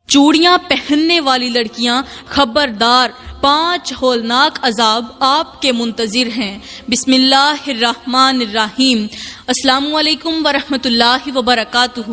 چوڑیاں پہننے والی لڑکیاں خبردار، 5 ہولناک عذاب آپ کے منتظر ہیں۔ بسم اللہ الرحمن الرحیم۔ السلام علیکم ورحمۃ اللہ وبرکاتہ۔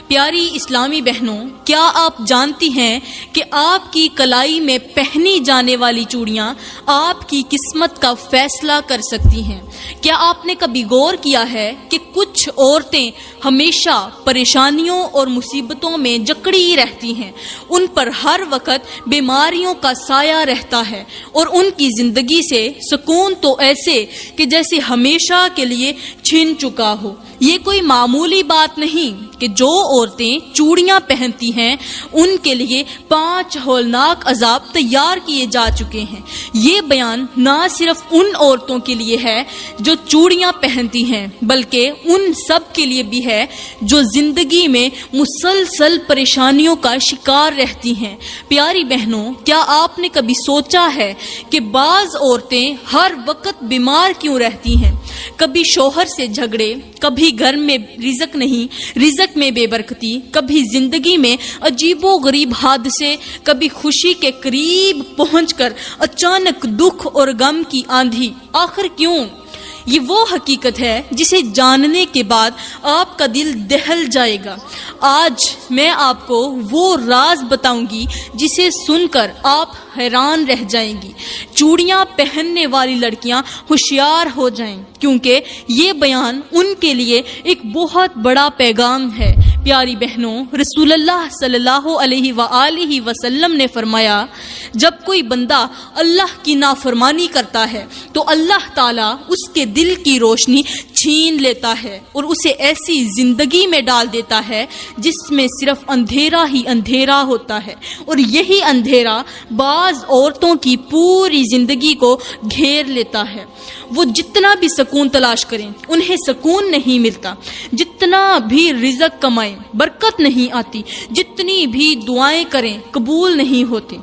پیاری اسلامی بہنوں، کیا آپ جانتی ہیں کہ آپ کی کلائی میں پہنی جانے والی چوڑیاں آپ کی قسمت کا فیصلہ کر سکتی ہیں؟ کیا آپ نے کبھی غور کیا ہے کہ کچھ عورتیں ہمیشہ پریشانیوں اور مصیبتوں میں جکڑی رہتی ہیں، ان پر ہر وقت بیماریوں کا سایہ رہتا ہے اور ان کی زندگی سے سکون تو ایسے کہ جیسے ہمیشہ کے لیے چھن چکا ہو۔ یہ کوئی معمولی بات نہیں کہ جو عورتیں چوڑیاں پہنتی ہیں ان کے لیے 5 ہولناک عذاب تیار کیے جا چکے ہیں۔ یہ بیان نہ صرف ان عورتوں کے لیے ہے جو چوڑیاں پہنتی ہیں، بلکہ ان سب کے لیے بھی ہے جو زندگی میں مسلسل پریشانیوں کا شکار رہتی ہیں۔ پیاری بہنوں، کیا آپ نے کبھی سوچا ہے کہ بعض عورتیں ہر وقت بیمار کیوں رہتی ہیں؟ کبھی شوہر سے جھگڑے، کبھی گھر میں رزق نہیں، رزق میں بے برکتی، کبھی زندگی میں عجیب و غریب حادثے، کبھی خوشی کے قریب پہنچ کر اچانک دکھ اور غم کی آندھی۔ آخر کیوں؟ یہ وہ حقیقت ہے جسے جاننے کے بعد آپ کا دل دہل جائے گا۔ آج میں آپ کو وہ راز بتاؤں گی جسے سن کر آپ حیران رہ جائیں گی۔ چوڑیاں پہننے والی لڑکیاں ہوشیار ہو جائیں، کیونکہ یہ بیان ان کے لیے ایک بہت بڑا پیغام ہے۔ پیاری بہنوں، رسول اللہ صلی اللہ علیہ وآلہ وسلم نے فرمایا، جب کوئی بندہ اللہ کی نافرمانی کرتا ہے تو اللہ تعالیٰ اس کے دل کی روشنی چھین لیتا ہے اور اسے ایسی زندگی میں ڈال دیتا ہے جس میں صرف اندھیرا ہی اندھیرا ہوتا ہے، اور یہی اندھیرا بعض عورتوں کی پوری زندگی کو گھیر لیتا ہے۔ وہ جتنا بھی سکون تلاش کریں انہیں سکون نہیں ملتا، جتنا بھی رزق کمائیں برکت نہیں آتی، جتنی بھی دعائیں کریں قبول نہیں ہوتی۔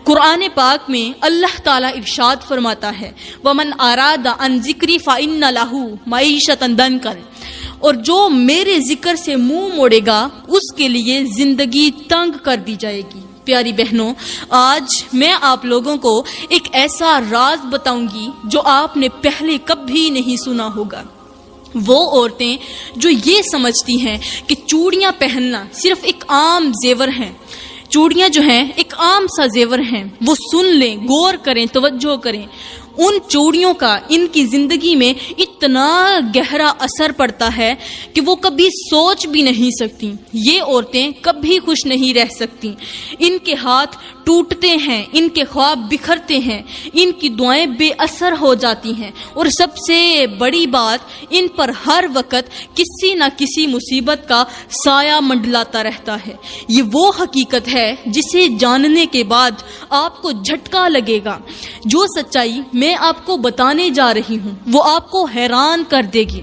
قرآن پاک میں اللہ تعالیٰ ارشاد فرماتا ہے، وَمَنْ أَرَادَ عَنْ ذِكْرِي فَإِنَّ لَهُ مَعِيشَةً ضَنْكًا، اور جو میرے ذکر سے منہ موڑے گا اس کے لیے زندگی تنگ کر دی جائے گی۔ پیاری بہنوں، آج میں آپ لوگوں کو ایک ایسا راز بتاؤں گی جو آپ نے پہلے کبھی نہیں سنا ہوگا۔ وہ عورتیں جو یہ سمجھتی ہیں کہ چوڑیاں پہننا صرف ایک عام زیور ہیں، چوڑیاں جو ہیں ایک عام سا زیور ہیں، وہ سن لیں، غور کریں، توجہ کریں۔ ان چوڑیوں کا ان کی زندگی میں اتنا گہرا اثر پڑتا ہے کہ وہ کبھی سوچ بھی نہیں سکتی۔ یہ عورتیں کبھی خوش نہیں رہ سکتی۔ ان کے ہاتھ ٹوٹتے ہیں، ان کے خواب بکھرتے ہیں، ان کی دعائیں بے اثر ہو جاتی ہیں، اور سب سے بڑی بات، ان پر ہر وقت کسی نہ کسی مصیبت کا سایہ منڈلاتا رہتا ہے۔ یہ وہ حقیقت ہے جسے جاننے کے بعد آپ کو جھٹکا لگے گا۔ جو سچائی میں آپ کو بتانے جا رہی ہوں وہ آپ کو حیران کر دے گی۔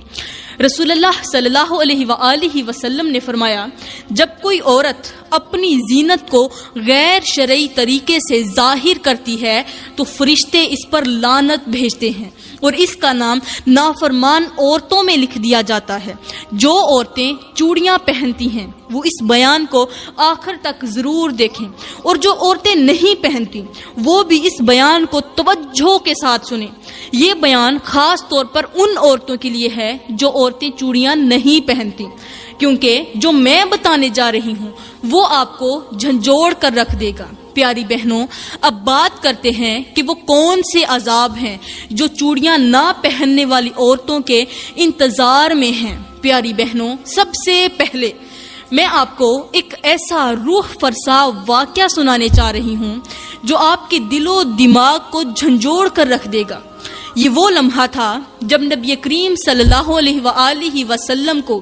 رسول اللہ صلی اللہ علیہ وآلہ وسلم نے فرمایا، جب کوئی عورت اپنی زینت کو غیر شرعی طریقے سے ظاہر کرتی ہے تو فرشتے اس پر لعنت بھیجتے ہیں اور اس کا نام نافرمان عورتوں میں لکھ دیا جاتا ہے۔ جو عورتیں چوڑیاں پہنتی ہیں وہ اس بیان کو آخر تک ضرور دیکھیں، اور جو عورتیں نہیں پہنتی وہ بھی اس بیان کو توجہ کے ساتھ سنیں۔ یہ بیان خاص طور پر ان عورتوں کے لیے ہے جو عورتیں چوڑیاں نہیں پہنتی، کیونکہ جو میں بتانے جا رہی ہوں وہ آپ کو جھنجھوڑ کر رکھ دے گا۔ پیاری بہنوں، اب بات کرتے ہیں کہ وہ کون سے عذاب ہیں جو چوڑیاں نہ پہننے والی عورتوں کے انتظار میں ہیں۔ پیاری بہنوں، سب سے پہلے میں آپ کو ایک ایسا روح فرسا واقعہ سنانے چاہ رہی ہوں جو آپ کے دل و دماغ کو جھنجھوڑ کر رکھ دے گا۔ یہ وہ لمحہ تھا جب نبی کریم صلی اللہ علیہ وآلہ وسلم کو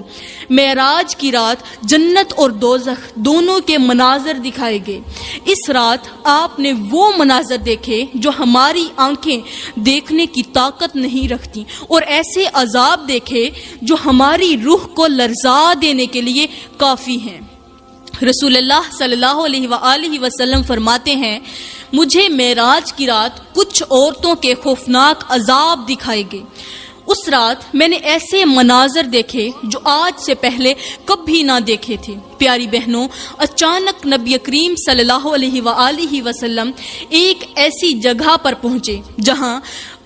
معراج کی رات جنت اور دوزخ دونوں کے مناظر دکھائے گئے۔ اس رات آپ نے وہ مناظر دیکھے جو ہماری آنکھیں دیکھنے کی طاقت نہیں رکھتی، اور ایسے عذاب دیکھے جو ہماری روح کو لرزا دینے کے لیے کافی ہیں۔ رسول اللہ صلی اللہ علیہ وآلہ وسلم فرماتے ہیں، مجھے معراج کی رات کچھ عورتوں کے خوفناک عذاب دکھائے گئے۔ اس رات میں نے ایسے مناظر دیکھے جو آج سے پہلے کبھی نہ دیکھے تھے۔ پیاری بہنوں، اچانک نبی کریم صلی اللہ علیہ وآلہ وسلم ایک ایسی جگہ پر پہنچے جہاں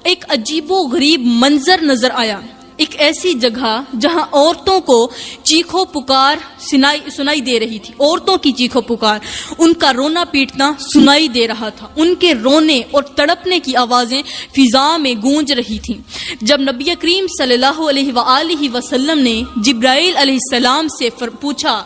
ایک عجیب و غریب منظر نظر آیا۔ ایک ایسی جگہ جہاں عورتوں کو چیخو پکار سنائی دے رہی تھی، عورتوں کی چیخو پکار، ان کا رونا پیٹنا سنائی دے رہا تھا، ان کے رونے اور تڑپنے کی آوازیں فضا میں گونج رہی تھیں۔ جب نبی کریم صلی اللہ علیہ وآلہ وسلم نے جبرائیل علیہ السلام سے پوچھا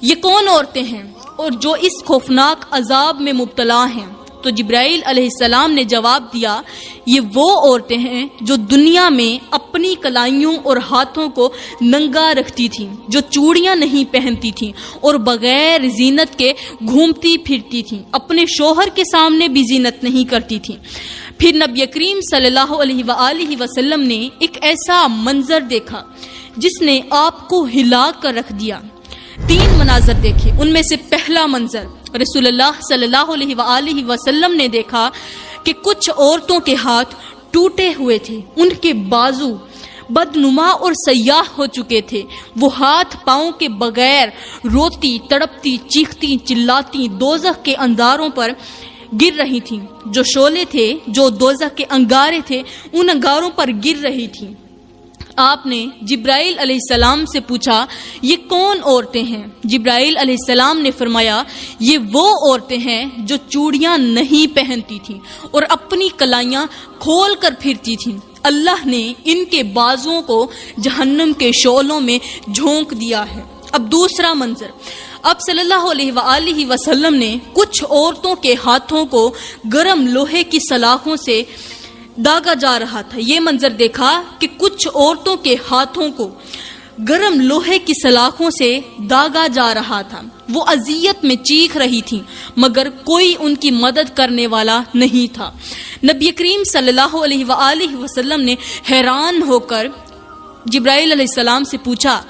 یہ کون عورتیں ہیں اور جو اس خوفناک عذاب میں مبتلا ہیں، تو جبرائیل علیہ السلام نے جواب دیا یہ وہ عورتیں ہیں جو دنیا میں اپنی کلائیوں اور ہاتھوں کو ننگا رکھتی تھیں، جو چوڑیاں نہیں پہنتی تھیں اور بغیر زینت کے گھومتی پھرتی تھیں، اپنے شوہر کے سامنے بھی زینت نہیں کرتی تھیں۔ پھر نبی کریم صلی اللہ علیہ وآلہ وسلم نے ایک ایسا منظر دیکھا جس نے آپ کو ہلا کر رکھ دیا۔ 3 مناظر دیکھے، ان میں سے پہلا منظر رسول اللہ صلی اللہ علیہ وآلہ وسلم نے دیکھا کہ کچھ عورتوں کے ہاتھ ٹوٹے ہوئے تھے، ان کے بازو بدنما اور سیاہ ہو چکے تھے، وہ ہاتھ پاؤں کے بغیر روتی تڑپتی چیختی چلاتی دوزخ کے انگاروں پر گر رہی تھیں، جو شعلے تھے جو دوزخ کے انگارے تھے ان انگاروں پر گر رہی تھیں۔ آپ نے جبرائیل علیہ السلام سے پوچھا یہ کون عورتیں ہیں؟ جبرائیل علیہ السلام نے فرمایا یہ وہ عورتیں ہیں جو چوڑیاں نہیں پہنتی تھیں اور اپنی کلائیاں کھول کر پھرتی تھیں۔ اللہ نے ان کے بازوؤں کو جہنم کے شعلوں میں جھونک دیا ہے۔ اب دوسرا منظر، اب صلی اللہ علیہ وآلہ وسلم نے کچھ عورتوں کے ہاتھوں کو گرم لوہے کی سلاخوں سے داغا جا رہا تھا۔ یہ منظر دیکھا کہ کچھ عورتوں کے ہاتھوں کو گرم لوہے کی سلاخوں سے داغا جا رہا تھا، وہ اذیت میں چیخ رہی تھیں مگر کوئی ان کی مدد کرنے والا نہیں تھا۔ نبی کریم صلی اللہ علیہ وآلہ وسلم نے حیران ہو کر جبرائیل علیہ السلام سے پوچھا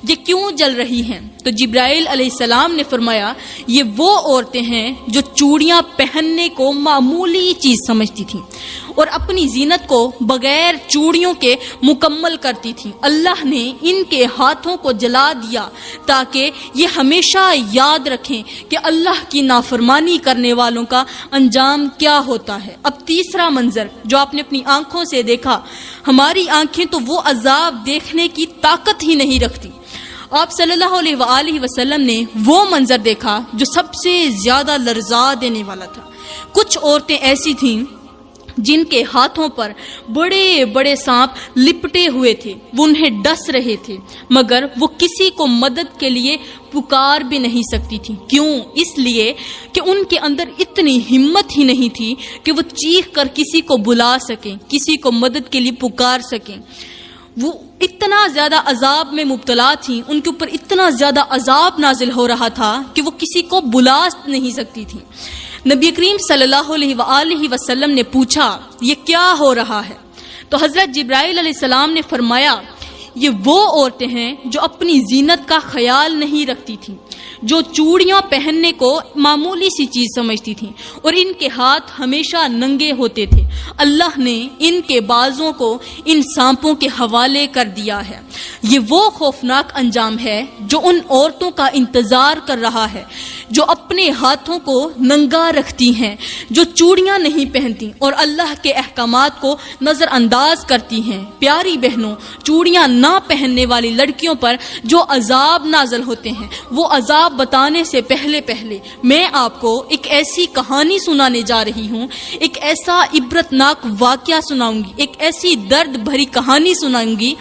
یہ کیوں جل رہی ہیں؟ تو جبرائیل علیہ السلام نے فرمایا یہ وہ عورتیں ہیں جو چوڑیاں پہننے کو معمولی چیز سمجھتی تھیں اور اپنی زینت کو بغیر چوڑیوں کے مکمل کرتی تھیں۔ اللہ نے ان کے ہاتھوں کو جلا دیا تاکہ یہ ہمیشہ یاد رکھیں کہ اللہ کی نافرمانی کرنے والوں کا انجام کیا ہوتا ہے۔ اب تیسرا منظر جو آپ نے اپنی آنکھوں سے دیکھا، ہماری آنکھیں تو وہ عذاب دیکھنے کی طاقت ہی نہیں رکھتی۔ آپ صلی اللہ علیہ وآلہ وسلم نے وہ منظر دیکھا جو سب سے زیادہ لرزا دینے والا تھا۔ کچھ عورتیں ایسی تھیں جن کے ہاتھوں پر بڑے بڑے سانپ لپٹے ہوئے تھے، وہ انہیں ڈس رہے تھے مگر وہ کسی کو مدد کے لیے پکار بھی نہیں سکتی تھی۔ کیوں؟ اس لیے کہ ان کے اندر اتنی ہمت ہی نہیں تھی کہ وہ چیخ کر کسی کو بلا سکیں، کسی کو مدد کے لیے پکار سکیں۔ وہ اتنا زیادہ عذاب میں مبتلا تھیں، ان کے اوپر اتنا زیادہ عذاب نازل ہو رہا تھا کہ وہ کسی کو بلا نہیں سکتی تھیں۔ نبی کریم صلی اللہ علیہ وآلہ وسلم نے پوچھا یہ کیا ہو رہا ہے؟ تو حضرت جبرائیل علیہ السلام نے فرمایا یہ وہ عورتیں ہیں جو اپنی زینت کا خیال نہیں رکھتی تھیں، جو چوڑیاں پہننے کو معمولی سی چیز سمجھتی تھیں اور ان کے ہاتھ ہمیشہ ننگے ہوتے تھے۔ اللہ نے ان کے بازوں کو ان سانپوں کے حوالے کر دیا ہے۔ یہ وہ خوفناک انجام ہے جو ان عورتوں کا انتظار کر رہا ہے جو اپنے ہاتھوں کو ننگا رکھتی ہیں، جو چوڑیاں نہیں پہنتی اور اللہ کے احکامات کو نظر انداز کرتی ہیں۔ پیاری بہنوں، چوڑیاں نہ پہننے والی لڑکیوں پر جو عذاب نازل ہوتے ہیں، وہ عذاب بتانے سے پہلے میں آپ کو ایک ایسی کہانی سنانے جا رہی ہوں، ایک ایسا عبرتناک واقعہ سناؤں گی، ایک ایسی درد بھری کہانی سناؤں گی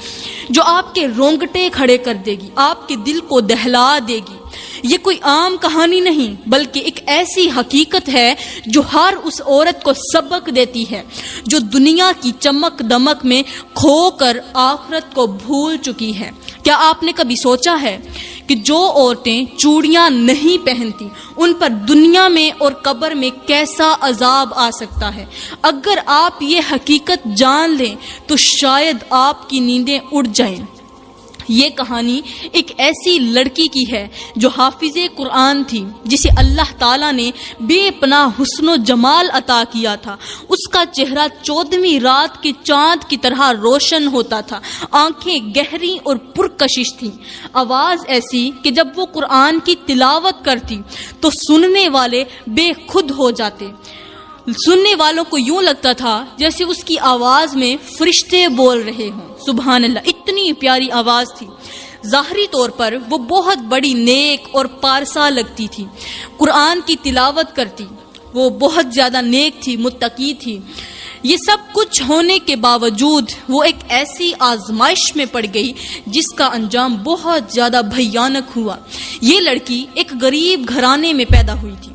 جو آپ کے رونگٹے کھڑے کر دے گی، آپ کے دل کو دہلا دے گی۔ یہ کوئی عام کہانی نہیں بلکہ ایک ایسی حقیقت ہے جو ہر اس عورت کو سبق دیتی ہے جو دنیا کی چمک دمک میں کھو کر آخرت کو بھول چکی ہے۔ کیا آپ نے کبھی سوچا ہے کہ جو عورتیں چوڑیاں نہیں پہنتی ان پر دنیا میں اور قبر میں کیسا عذاب آ سکتا ہے؟ اگر آپ یہ حقیقت جان لیں تو شاید آپ کی نیندیں اڑ جائیں۔ یہ کہانی ایک ایسی لڑکی کی ہے جو حافظ قرآن تھی، جسے اللہ تعالیٰ نے بے پناہ حسن و جمال عطا کیا تھا۔ اس کا چہرہ 14ویں رات کے چاند کی طرح روشن ہوتا تھا، آنکھیں گہری اور پرکشش تھیں، آواز ایسی کہ جب وہ قرآن کی تلاوت کرتی تو سننے والے بے خود ہو جاتے۔ سننے والوں کو یوں لگتا تھا جیسے اس کی آواز میں فرشتے بول رہے ہوں۔ سبحان اللہ، اتنی پیاری آواز تھی۔ ظاہری طور پر وہ بہت بڑی نیک اور پارسا لگتی تھی، قرآن کی تلاوت کرتی، وہ بہت زیادہ نیک تھی، متقی تھی۔ یہ سب کچھ ہونے کے باوجود وہ ایک ایسی آزمائش میں پڑ گئی جس کا انجام بہت زیادہ بھیانک ہوا۔ یہ لڑکی ایک غریب گھرانے میں پیدا ہوئی تھی۔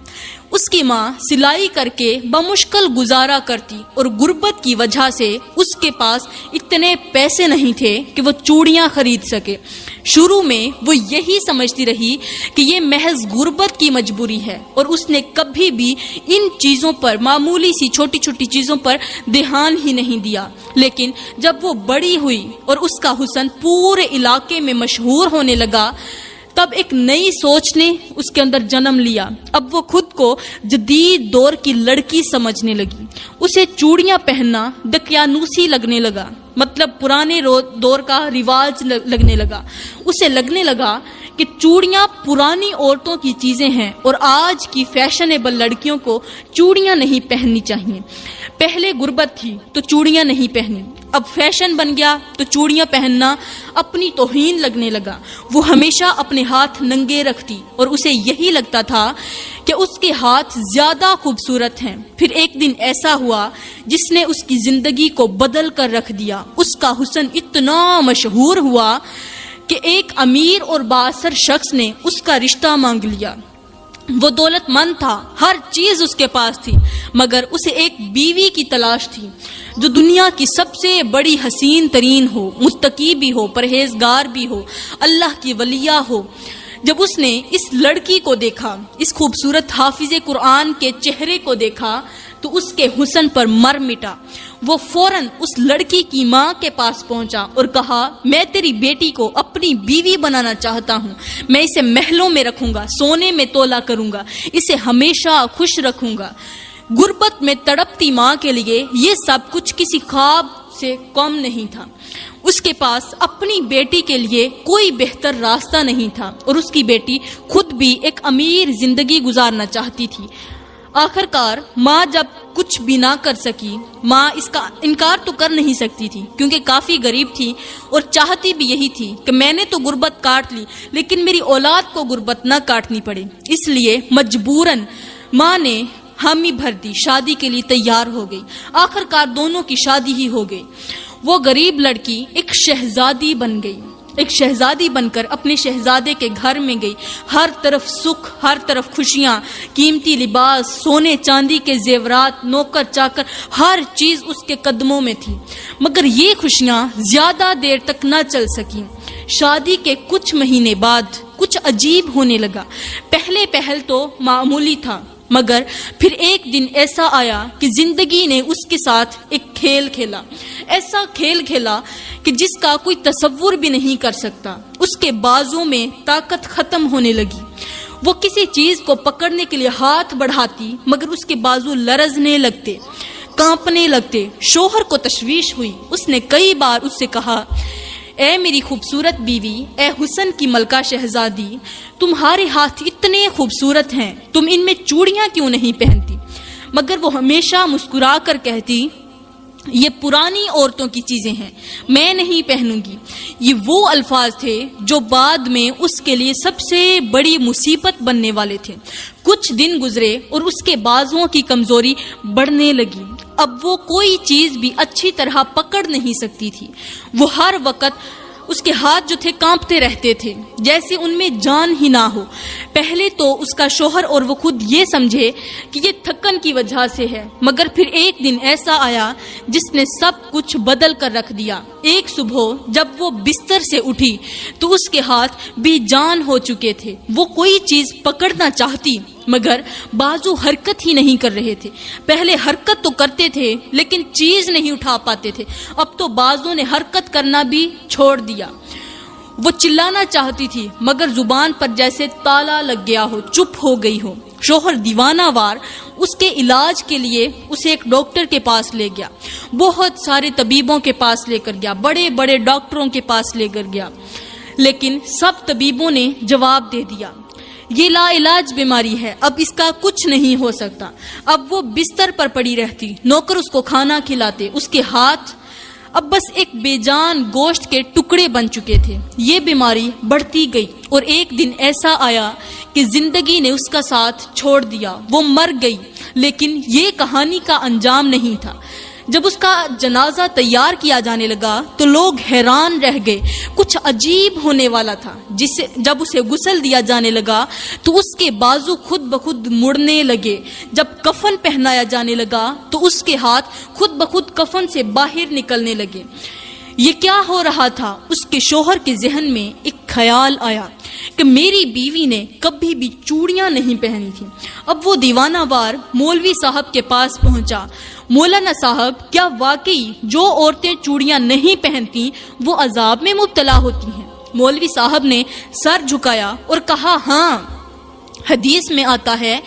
اس کی ماں سلائی کر کے بمشکل گزارا کرتی اور غربت کی وجہ سے اس کے پاس اتنے پیسے نہیں تھے کہ وہ چوڑیاں خرید سکے۔ شروع میں وہ یہی سمجھتی رہی کہ یہ محض غربت کی مجبوری ہے، اور اس نے کبھی بھی ان چیزوں پر، معمولی سی چھوٹی چھوٹی چیزوں پر دھیان ہی نہیں دیا۔ لیکن جب وہ بڑی ہوئی اور اس کا حسن پورے علاقے میں مشہور ہونے لگا، تب ایک نئی سوچ نے اس کے اندر جنم لیا۔ اب وہ خود کو جدید دور کی لڑکی سمجھنے لگی۔ اسے چوڑیاں پہننا دقیانوسی لگنے لگا، مطلب پرانے دور کا رواج لگنے لگا۔ اسے لگنے لگا کہ چوڑیاں پرانی عورتوں کی چیزیں ہیں اور آج کی فیشنیبل لڑکیوں کو چوڑیاں نہیں پہننی چاہیے۔ پہلے غربت تھی تو چوڑیاں نہیں پہنی، اب فیشن بن گیا تو چوڑیاں پہننا اپنی توہین لگنے لگا۔ وہ ہمیشہ اپنے ہاتھ ننگے رکھتی اور اسے یہی لگتا تھا کہ اس کے ہاتھ زیادہ خوبصورت ہیں۔ پھر ایک دن ایسا ہوا جس نے اس کی زندگی کو بدل کر رکھ دیا۔ اس کا حسن اتنا مشہور ہوا کہ ایک امیر اور بااثر شخص نے اس کا رشتہ مانگ لیا۔ وہ دولت مند تھا، ہر چیز اس کے پاس تھی، مگر اسے ایک بیوی کی تلاش تھی جو دنیا کی سب سے بڑی حسین ترین ہو، متقی بھی ہو، پرہیزگار بھی ہو، اللہ کی ولیہ ہو۔ جب اس نے اس لڑکی کو دیکھا، اس خوبصورت حافظ قرآن کے چہرے کو دیکھا، تو اس کے حسن پر مر مٹا۔ وہ فوراً اس لڑکی کی ماں کے پاس پہنچا اور کہا، میں تیری بیٹی کو اپنی بیوی بنانا چاہتا ہوں، میں اسے محلوں میں رکھوں گا، سونے میں تولا کروں گا، اسے ہمیشہ خوش رکھوں گا۔ غربت میں تڑپتی ماں کے لیے یہ سب کچھ کسی خواب سے کم نہیں تھا۔ اس کے پاس اپنی بیٹی کے لیے کوئی بہتر راستہ نہیں تھا، اور اس کی بیٹی خود بھی ایک امیر زندگی گزارنا چاہتی تھی۔ آخر کار ماں جب کچھ بھی نہ کر سکی، ماں اس کا انکار تو کر نہیں سکتی تھی کیونکہ کافی غریب تھی اور چاہتی بھی یہی تھی کہ میں نے تو غربت کاٹ لی لیکن میری اولاد کو غربت نہ کاٹنی پڑے۔ اس لیے مجبوراً ماں نے حامی بھر دی، شادی کے لیے تیار ہو گئی۔ آخر کار دونوں کی شادی ہی ہو گئی۔ وہ غریب لڑکی ایک شہزادی بن گئی، ایک شہزادی بن کر اپنے شہزادے کے گھر میں گئی۔ ہر طرف سکھ، ہر طرف خوشیاں، قیمتی لباس، سونے چاندی کے زیورات، نوکر چاکر، ہر چیز اس کے قدموں میں تھی۔ مگر یہ خوشیاں زیادہ دیر تک نہ چل سکیں۔ شادی کے کچھ مہینے بعد کچھ عجیب ہونے لگا۔ پہل تو معمولی تھا، مگر پھر ایک دن ایسا آیا کہ زندگی نے اس کے ساتھ ایک کھیل کھیلا، ایسا کھیل کھیلا کہ جس کا کوئی تصور بھی نہیں کر سکتا۔ اس کے بازوں میں طاقت ختم ہونے لگی۔ وہ کسی چیز کو پکڑنے کے لیے ہاتھ بڑھاتی مگر اس کے بازو لرزنے لگتے، کانپنے لگتے۔ شوہر کو تشویش ہوئی۔ اس نے کئی بار اس سے کہا، اے میری خوبصورت بیوی، اے حسن کی ملکہ شہزادی، تمہارے ہاتھ اتنے خوبصورت ہیں، تم ان میں چوڑیاں کیوں نہیں پہنتی؟ مگر وہ ہمیشہ مسکرا کر کہتی، یہ پرانی عورتوں کی چیزیں ہیں، میں نہیں پہنوں گی۔ یہ وہ الفاظ تھے جو بعد میں اس کے لیے سب سے بڑی مصیبت بننے والے تھے۔ کچھ دن گزرے اور اس کے بازوؤں کی کمزوری بڑھنے لگی۔ اب وہ کوئی چیز بھی اچھی طرح پکڑ نہیں سکتی تھی۔ وہ ہر وقت اس کے ہاتھ جو تھے کانپتے رہتے تھے جیسے ان میں جان ہی نہ ہو۔ پہلے تو اس کا شوہر اور وہ خود یہ سمجھے کہ یہ تھکن کی وجہ سے ہے، مگر پھر ایک دن ایسا آیا جس نے سب کچھ بدل کر رکھ دیا۔ ایک صبح جب وہ بستر سے اٹھی تو اس کے ہاتھ بے جان ہو چکے تھے۔ وہ کوئی چیز پکڑنا چاہتی مگر بازو حرکت ہی نہیں کر رہے تھے۔ پہلے حرکت تو کرتے تھے لیکن چیز نہیں اٹھا پاتے تھے، اب تو بازو نے حرکت کرنا بھی چھوڑ دیا۔ وہ چلانا چاہتی تھی مگر زبان پر جیسے تالا لگ گیا ہو، چپ ہو گئی ہو۔ شوہر دیوانہ وار اس کے علاج کے لیے اسے ایک ڈاکٹر کے پاس لے گیا، بہت سارے طبیبوں کے پاس لے کر گیا، بڑے بڑے ڈاکٹروں کے پاس لے کر گیا، لیکن سب طبیبوں نے جواب دے دیا یہ لا علاج بیماری ہے، اب اس کا کچھ نہیں ہو سکتا۔ اب وہ بستر پر پڑی رہتی، نوکر اس کو کھانا کھلاتے، اس کے ہاتھ اب بس ایک بے جان گوشت کے ٹکڑے بن چکے تھے۔ یہ بیماری بڑھتی گئی اور ایک دن ایسا آیا کہ زندگی نے اس کا ساتھ چھوڑ دیا، وہ مر گئی۔ لیکن یہ کہانی کا انجام نہیں تھا۔ جب اس کا جنازہ تیار کیا جانے لگا تو لوگ حیران رہ گئے، کچھ عجیب ہونے والا تھا۔ جب اسے غسل دیا جانے لگا تو اس کے بازو خود بخود مڑنے لگے، جب کفن پہنایا جانے لگا تو اس کے ہاتھ خود بخود کفن سے باہر نکلنے لگے۔ یہ کیا ہو رہا تھا؟ اس کے شوہر کے ذہن میں ایک خیال آیا کہ میری بیوی نے کبھی بھی چوڑیاں نہیں پہنی تھی۔ اب وہ دیوانہ وار مولوی صاحب کے پاس پہنچا۔ مولانا صاحب، کیا واقعی جو عورتیں چوڑیاں نہیں پہنتی وہ عذاب میں مبتلا ہوتی ہیں؟ مولوی صاحب نے سر جھکایا اور کہا، ہاں، حدیث میں آتا ہے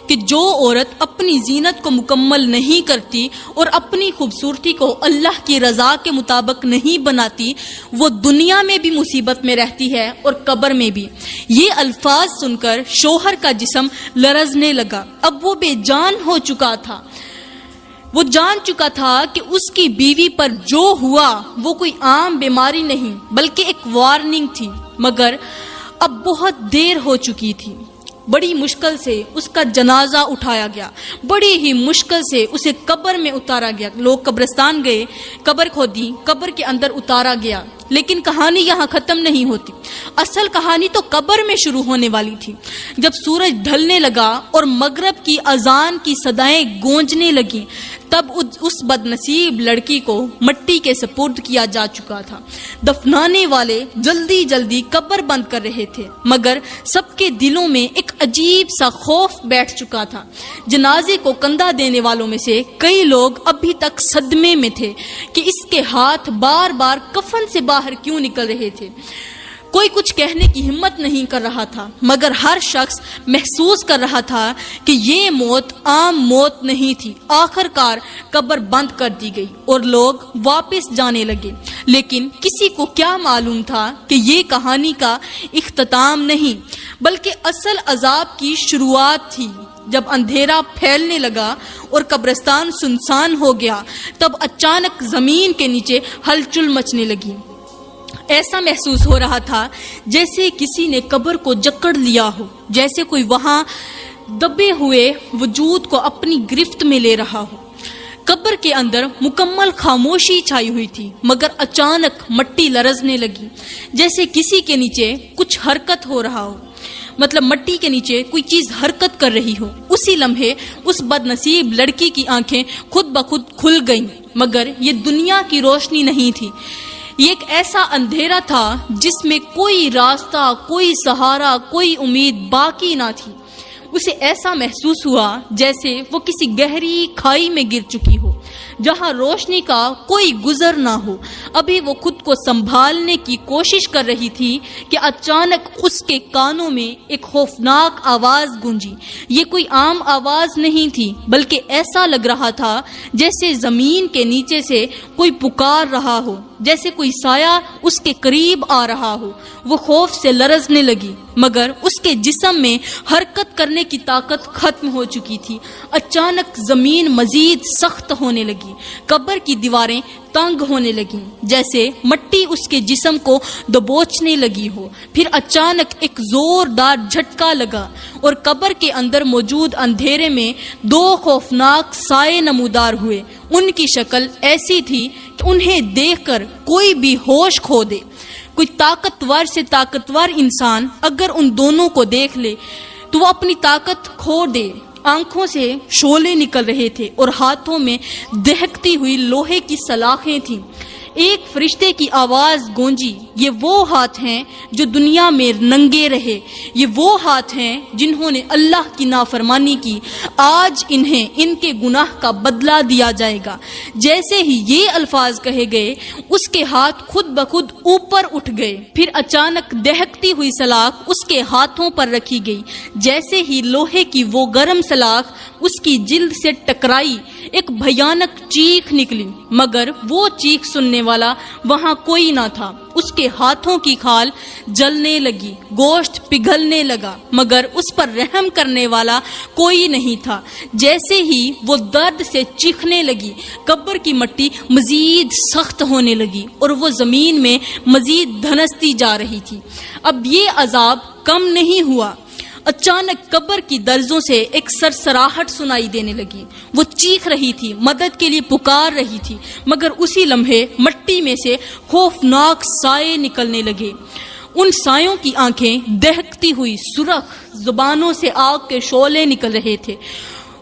کہ جو عورت اپنی زینت کو مکمل نہیں کرتی اور اپنی خوبصورتی کو اللہ کی رضا کے مطابق نہیں بناتی، وہ دنیا میں بھی مصیبت میں رہتی ہے اور قبر میں بھی۔ یہ الفاظ سن کر شوہر کا جسم لرزنے لگا۔ اب وہ بے جان ہو چکا تھا۔ وہ جان چکا تھا کہ اس کی بیوی پر جو ہوا وہ کوئی عام بیماری نہیں بلکہ ایک وارننگ تھی، مگر اب بہت دیر ہو چکی تھی۔ بڑی مشکل سے اس کا جنازہ اٹھایا گیا، بڑی ہی مشکل سے اسے قبر میں اتارا گیا۔ لوگ قبرستان گئے، قبر کھودی، قبر کے اندر اتارا گیا۔ لیکن کہانی یہاں ختم نہیں ہوتی، اصل کہانی تو قبر میں شروع ہونے والی تھی۔ جب سورج ڈھلنے لگا اور مغرب کی اذان کی صدائیں گونجنے لگیں، تب اس بد نصیب لڑکی کو مٹی کے سپرد کیا جا چکا تھا۔ دفنانے والے جلدی جلدی قبر بند کر رہے تھے، مگر سب کے دلوں میں ایک عجیب سا خوف بیٹھ چکا تھا۔ جنازے کو کندھا دینے والوں میں سے کئی لوگ ابھی تک صدمے میں تھے کہ اس کے ہاتھ بار بار کفن سے باہر کیوں نکل رہے تھے۔ کوئی کچھ کہنے کی ہمت نہیں کر رہا تھا، مگر ہر شخص محسوس کر رہا تھا کہ یہ موت عام موت نہیں تھی۔ آخر کار قبر بند کر دی گئی اور لوگ واپس جانے لگے، لیکن کسی کو کیا معلوم تھا کہ یہ کہانی کا اختتام نہیں بلکہ اصل عذاب کی شروعات تھی۔ جب اندھیرا پھیلنے لگا اور قبرستان سنسان ہو گیا، تب اچانک زمین کے نیچے ہلچل مچنے لگی۔ ایسا محسوس ہو رہا تھا جیسے کسی نے قبر کو جکڑ لیا ہو، جیسے کوئی وہاں دبے ہوئے وجود کو اپنی گرفت میں لے رہا ہو۔ قبر کے اندر مکمل خاموشی چھائی ہوئی تھی، مگر اچانک مٹی لرزنے لگی، جیسے کسی کے نیچے کچھ حرکت ہو رہا ہو، مطلب مٹی کے نیچے کوئی چیز حرکت کر رہی ہو۔ اسی لمحے اس بد نصیب لڑکی کی آنکھیں خود بخود کھل گئیں، مگر یہ دنیا کی روشنی نہیں تھی، یہ ایک ایسا اندھیرا تھا جس میں کوئی راستہ، کوئی سہارا، کوئی امید باقی نہ تھی۔ اسے ایسا محسوس ہوا جیسے وہ کسی گہری کھائی میں گر چکی ہو جہاں روشنی کا کوئی گزر نہ ہو۔ ابھی وہ خود کو سنبھالنے کی کوشش کر رہی تھی کہ اچانک اس کے کانوں میں ایک خوفناک آواز گونجی۔ یہ کوئی عام آواز نہیں تھی بلکہ ایسا لگ رہا تھا جیسے زمین کے نیچے سے کوئی پکار رہا ہو، جیسے کوئی سایہ اس کے قریب آ رہا ہو۔ وہ خوف سے لرزنے لگی، مگر اس کے جسم میں حرکت کرنے کی طاقت ختم ہو چکی تھی۔ اچانک زمین مزید سخت ہونے لگی، قبر کی دیواریں تنگ ہونے لگیں، جیسے مٹی اس کے جسم کو دبوچنے لگی ہو۔ پھر اچانک ایک زوردار جھٹکا لگا اور قبر کے اندر موجود اندھیرے میں دو خوفناک سائے نمودار ہوئے۔ ان کی شکل ایسی تھی کہ انہیں دیکھ کر کوئی بھی ہوش کھو دے۔ کوئی طاقتور سے طاقتور انسان اگر ان دونوں کو دیکھ لے تو وہ اپنی طاقت کھو دے۔ آنکھوں سے شعلے نکل رہے تھے اور ہاتھوں میں دہکتی ہوئی لوہے کی سلاخیں تھیں۔ ایک فرشتے کی آواز گونجی، یہ وہ ہاتھ ہیں جو دنیا میں ننگے رہے، یہ وہ ہاتھ ہیں جنہوں نے اللہ کی نافرمانی کی، آج انہیں ان کے گناہ کا بدلہ دیا جائے گا۔ جیسے ہی یہ الفاظ کہے گئے اس کے ہاتھ خود بخود اوپر اٹھ گئے، پھر اچانک دہکتی ہوئی سلاخ اس کے ہاتھوں پر رکھی گئی۔ جیسے ہی لوہے کی وہ گرم سلاخ اس کی جلد سے ٹکرائی، ایک بھیانک چیخ نکلی، مگر وہ چیخ سننے والا وہاں کوئی نہ تھا۔ اس کے ہاتھوں کی کھال جلنے لگی، گوشت پگھلنے لگا، مگر اس پر رحم کرنے والا کوئی نہیں تھا۔ جیسے ہی وہ درد سے چیخنے لگی، قبر کی مٹی مزید سخت ہونے لگی اور وہ زمین میں مزید دھنستی جا رہی تھی۔ اب یہ عذاب کم نہیں ہوا، اچانک قبر کی درزوں سے ایک سرسراہٹ سنائی دینے لگی۔ وہ چیخ رہی تھی، مدد کے لیے پکار رہی تھی، مگر اسی لمحے مٹی میں سے خوفناک سائے نکلنے لگے۔ ان سایوں کی آنکھیں دہکتی ہوئی سرخ زبانوں سے آگ کے شعلے نکل رہے تھے۔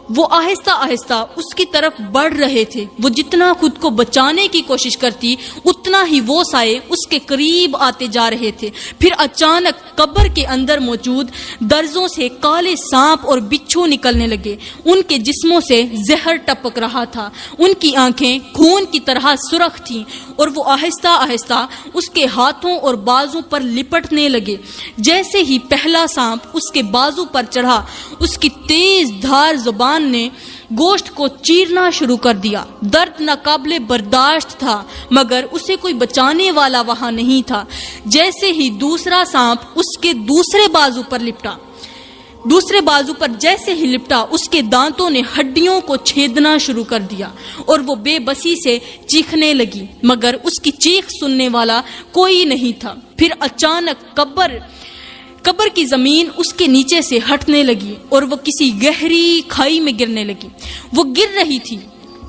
وہ آہستہ آہستہ اس کی طرف بڑھ رہے تھے۔ وہ جتنا خود کو بچانے کی کوشش کرتی اتنا ہی وہ سائے اس کے قریب آتے جا رہے تھے۔ پھر اچانک قبر کے اندر موجود درزوں سے کالے سانپ اور بچھو نکلنے لگے۔ ان کے جسموں سے زہر ٹپک رہا تھا، ان کی آنکھیں خون کی طرح سرخ تھیں اور وہ آہستہ آہستہ اس کے ہاتھوں اور بازو پر لپٹنے لگے۔ جیسے ہی پہلا سانپ اس کے بازو پر چڑھا، اس کی تیز دھار زبان نے گوشت کو چیرنا شروع کر دیا۔ درد ناقابل برداشت تھا، مگر اسے کوئی بچانے والا وہاں نہیں تھا۔ جیسے ہی دوسرا سانپ اس کے دوسرے بازو پر جیسے ہی لپٹا، اس کے دانتوں نے ہڈیوں کو چھیدنا شروع کر دیا اور وہ بے بسی سے چیخنے لگی، مگر اس کی چیخ سننے والا کوئی نہیں تھا۔ پھر اچانک قبر کی زمین اس کے نیچے سے ہٹنے لگی اور وہ کسی گہری کھائی میں گرنے لگی۔ وہ گر رہی تھی،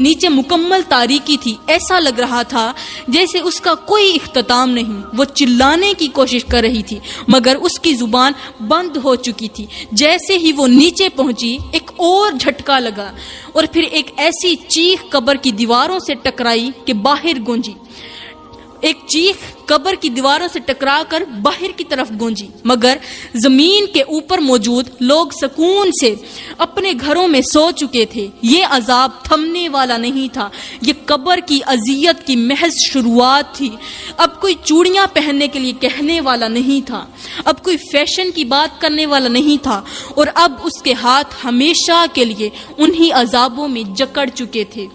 نیچے مکمل تاریکی تھی، ایسا لگ رہا تھا جیسے اس کا کوئی اختتام نہیں۔ وہ چلانے کی کوشش کر رہی تھی، مگر اس کی زبان بند ہو چکی تھی۔ جیسے ہی وہ نیچے پہنچی، ایک اور جھٹکا لگا اور پھر ایک ایسی چیخ قبر کی دیواروں سے ٹکرائی کہ باہر گونجی۔ ایک چیخ قبر کی دیواروں سے ٹکرا کر باہر کی طرف گونجی، مگر زمین کے اوپر موجود لوگ سکون سے اپنے گھروں میں سو چکے تھے۔ یہ عذاب تھمنے والا نہیں تھا، یہ قبر کی اذیت کی محض شروعات تھی۔ اب کوئی چوڑیاں پہننے کے لیے کہنے والا نہیں تھا، اب کوئی فیشن کی بات کرنے والا نہیں تھا، اور اب اس کے ہاتھ ہمیشہ کے لیے انہی عذابوں میں جکڑ چکے تھے۔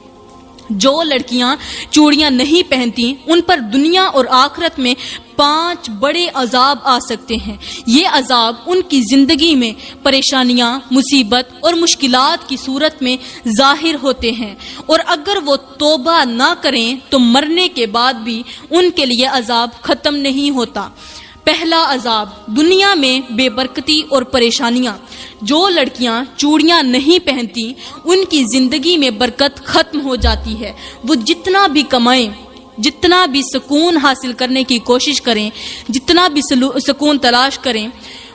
جو لڑکیاں چوڑیاں نہیں پہنتی ان پر دنیا اور آخرت میں 5 بڑے عذاب آ سکتے ہیں۔ یہ عذاب ان کی زندگی میں پریشانیاں، مصیبت اور مشکلات کی صورت میں ظاہر ہوتے ہیں، اور اگر وہ توبہ نہ کریں تو مرنے کے بعد بھی ان کے لیے عذاب ختم نہیں ہوتا۔ پہلا عذاب دنیا میں بے برکتی اور پریشانیاں۔ جو لڑکیاں چوڑیاں نہیں پہنتی ان کی زندگی میں برکت ختم ہو جاتی ہے۔ وہ جتنا بھی کمائیں، جتنا بھی سکون حاصل کرنے کی کوشش کریں، جتنا بھی سکون تلاش کریں،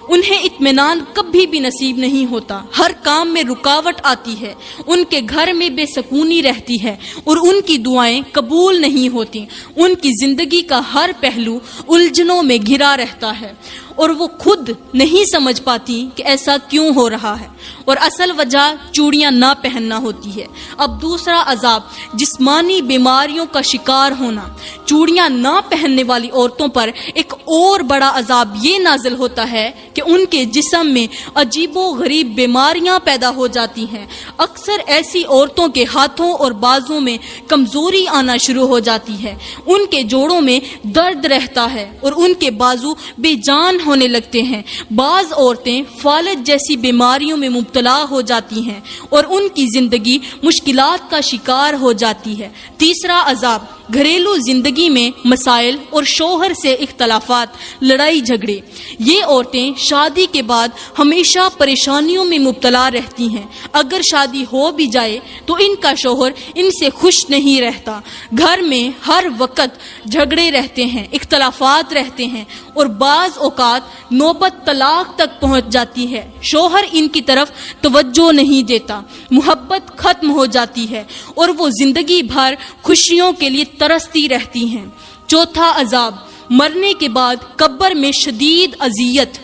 انہیں اطمینان کبھی بھی نصیب نہیں ہوتا۔ ہر کام میں رکاوٹ آتی ہے، ان کے گھر میں بے سکونی رہتی ہے اور ان کی دعائیں قبول نہیں ہوتی۔ ان کی زندگی کا ہر پہلو الجھنوں میں گھرا رہتا ہے اور وہ خود نہیں سمجھ پاتی کہ ایسا کیوں ہو رہا ہے، اور اصل وجہ چوڑیاں نہ پہننا ہوتی ہے۔ اب دوسرا عذاب جسمانی بیماریوں کا شکار ہونا۔ چوڑیاں نہ پہننے والی عورتوں پر ایک اور بڑا عذاب یہ نازل ہوتا ہے کہ ان کے جسم میں عجیب و غریب بیماریاں پیدا ہو جاتی ہیں۔ اکثر ایسی عورتوں کے ہاتھوں اور بازوں میں کمزوری آنا شروع ہو جاتی ہے، ان کے جوڑوں میں درد رہتا ہے اور ان کے بازو بے جان ہونے لگتے ہیں۔ بعض عورتیں فالج جیسی بیماریوں میں مبتلا ہو جاتی ہیں اور ان کی زندگی مشکلات کا شکار ہو جاتی ہے۔ تیسرا عذاب گھریلو زندگی میں مسائل اور شوہر سے اختلافات، لڑائی جھگڑے۔ یہ عورتیں شادی کے بعد ہمیشہ پریشانیوں میں مبتلا رہتی ہیں۔ اگر شادی ہو بھی جائے تو ان کا شوہر ان سے خوش نہیں رہتا۔ گھر میں ہر وقت جھگڑے رہتے ہیں، اختلافات رہتے ہیں اور بعض اوقات نوبت طلاق تک پہنچ جاتی ہے۔ شوہر ان کی طرف توجہ نہیں دیتا، محبت ختم ہو جاتی ہے اور وہ زندگی بھر خوشیوں کے لیے ترستی رہتی ہیں۔ چوتھا عذاب مرنے کے بعد قبر میں شدید اذیت۔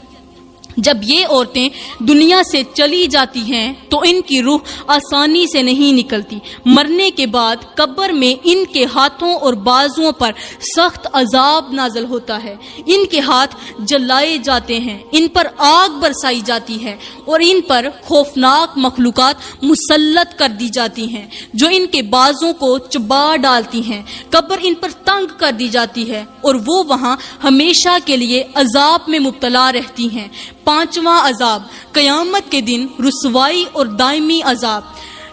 جب یہ عورتیں دنیا سے چلی جاتی ہیں تو ان کی روح آسانی سے نہیں نکلتی۔ مرنے کے بعد قبر میں ان کے ہاتھوں اور بازوؤں پر سخت عذاب نازل ہوتا ہے۔ ان کے ہاتھ جلائے جاتے ہیں، ان پر آگ برسائی جاتی ہے اور ان پر خوفناک مخلوقات مسلط کر دی جاتی ہیں جو ان کے بازوں کو چبا ڈالتی ہیں۔ قبر ان پر تنگ کر دی جاتی ہے اور وہ وہاں ہمیشہ کے لیے عذاب میں مبتلا رہتی ہیں۔ پانچواں عذاب، قیامت کے دن رسوائی اور دائمی عذاب۔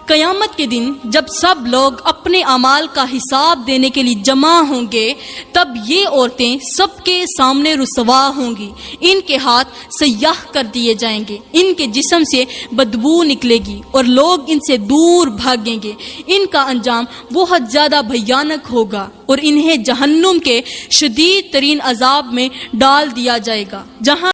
قیامت کے دن جب سب لوگ اپنے اعمال کا حساب دینے کے لیے جمع ہوں گے، تب یہ عورتیں سب کے سامنے رسوا ہوں گی۔ ان کے ہاتھ سیاہ کر دیے جائیں گے، ان کے جسم سے بدبو نکلے گی اور لوگ ان سے دور بھاگیں گے۔ ان کا انجام بہت زیادہ بھیانک ہوگا اور انہیں جہنم کے شدید ترین عذاب میں ڈال دیا جائے گا، جہاں